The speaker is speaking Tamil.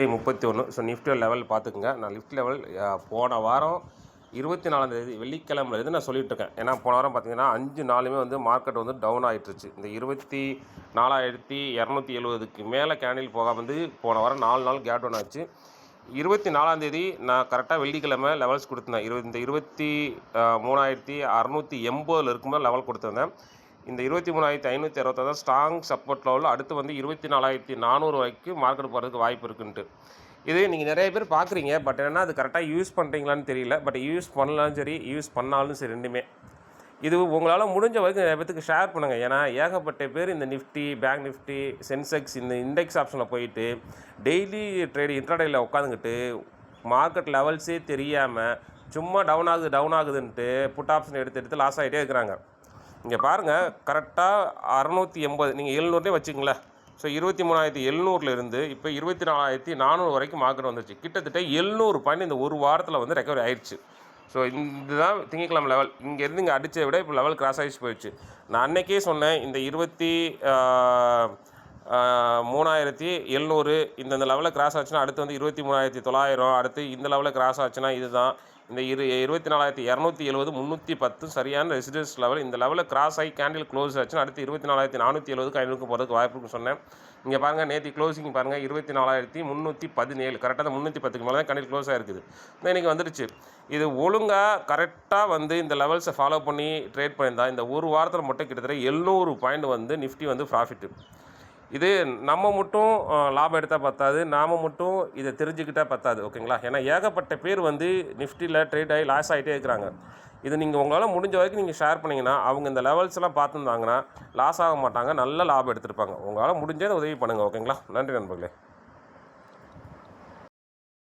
31. ஸோ நிஃப்டி லெவல் பார்த்துக்குங்க. நான் நிஃப்டி லெவல் போன வாரம் 24ஆம் வெள்ளிக்கிழமையிலேருந்து நான் சொல்லிட்டுருக்கேன். ஏன்னா போன வாரம் பார்த்தீங்கன்னா 5 நாளுமே வந்து மார்க்கெட் வந்து டவுன் ஆகிட்டுருச்சு. இந்த 24,270க்கு மேலே கேண்டில் போகாமல் வந்து போன வாரம் 4 நாள் கேப் டவுன் ஆச்சு. 24ஆம் நான் கரெக்டாக வெள்ளிக்கிழமை லெவல்ஸ் கொடுத்துருந்தேன். இந்த 23,680 இருக்கும்போது லெவல் கொடுத்துருந்தேன். இந்த 23,566 தான் ஸ்ட்ராங் சப்போர்ட் லெவலில். அடுத்து வந்து 24,400 வரைக்கும் மார்க்கெட் போகிறதுக்கு வாய்ப்பு இருக்குன்ட்டு. இது நீங்கள் நிறைய பேர் பார்க்குறீங்க. பட் என்னென்னா அது கரெக்டாக யூஸ் பண்ணுறீங்களான்னு தெரியல. பட் யூஸ் பண்ணலாலும் சரி, யூஸ் பண்ணாலும் சரி, ரெண்டுமே இது உங்களால் முடிஞ்ச வரைக்கும் நிறைய பேருக்கு ஷேர் பண்ணுங்கள். ஏன்னா ஏகப்பட்ட பேர் இந்த நிஃப்டி, பேங்க் நிஃப்டி, சென்செக்ஸ் இந்த இண்டெக்ஸ் ஆப்ஷனில் போயிட்டு டெய்லி ட்ரேடு இன்ட்ராடேயில் உட்காந்துக்கிட்டு மார்க்கெட் லெவல்ஸே தெரியாமல் சும்மா டவுன் ஆகுதுன்ட்டு புட் ஆப்ஷன் எடுத்து லாஸ் ஆகிட்டே இருக்கிறாங்க. இங்கே பாருங்கள், கரெக்டாக 680 நீங்கள் 700 வச்சுங்களேன். ஸோ 23,700 இப்போ 24,400 வரைக்கும் மார்க்கெட் வந்துருச்சு. கிட்டத்தட்ட 700 பாயிண்ட் இந்த ஒரு வாரத்தில் வந்து ரெக்கவரி ஆயிடுச்சு. ஸோ இதுதான் திங்கட்கிழமை லெவல். இங்கேருந்து இங்கே அடித்ததை விட இப்போ லெவல் கிராஸ் ஆகிடுச்சு போயிடுச்சு. நான் அன்றைக்கே சொன்னேன், இந்த 23,700 இந்த லெவலில் கிராஸ் ஆச்சுன்னா அடுத்து வந்து 23,900, அடுத்து இந்த லெவலில் கிராஸ் ஆச்சுன்னா இதுதான் இந்த 24,270 310 சரியான ரெசிடென்ஸ் லெவல். இந்த லெவலில் கிராஸ் ஆகி கேண்டில் க்ளோஸ் ஆச்சுன்னா அடுத்து 24,470க்கு 500க்கு போகிறதுக்கு வாய்ப்பு இருக்குன்னு சொன்னேன். இங்கே பாருங்கள், நேற்று க்ளோசிங் பாருங்கள் 24,317. கரெக்டாக 310க்கு மேலே தான் கேண்டில் க்ளோஸ் ஆகிருக்குது. இன்றைக்கி வந்துடுச்சு. இது ஒழுங்காக கரெக்டாக வந்து இந்த லெவல்ஸை ஃபாலோ பண்ணி ட்ரேட் பண்ணியிருந்தால் இந்த ஒரு வாரத்தில் மட்டும் கிட்டத்தட்ட 700 பாயிண்ட் வந்து நிஃப்டி வந்து ப்ராஃபிட்டு. இது நம்ம மட்டும் லாபம் எடுத்தால் பத்தாது, நாம் மட்டும் இதை தெரிஞ்சுக்கிட்டால் பத்தாது. ஓகேங்களா? ஏன்னா ஏகப்பட்ட பேர் வந்து நிஃப்டியில் ட்ரேட் ஆகி லாஸ் ஆகிட்டே இருக்கிறாங்க. இது நீங்கள் உங்களால் முடிஞ்ச வரைக்கும் நீங்கள் ஷேர் பண்ணிங்கன்னா அவங்க இந்த லெவல்ஸ்லாம் பார்த்துருந்தாங்கன்னா லாஸ் ஆக மாட்டாங்க, நல்ல லாபம் எடுத்துருப்பாங்க. உங்களால் முடிஞ்சதை உதவி பண்ணுங்கள். ஓகேங்களா? நன்றி நண்பர்களே.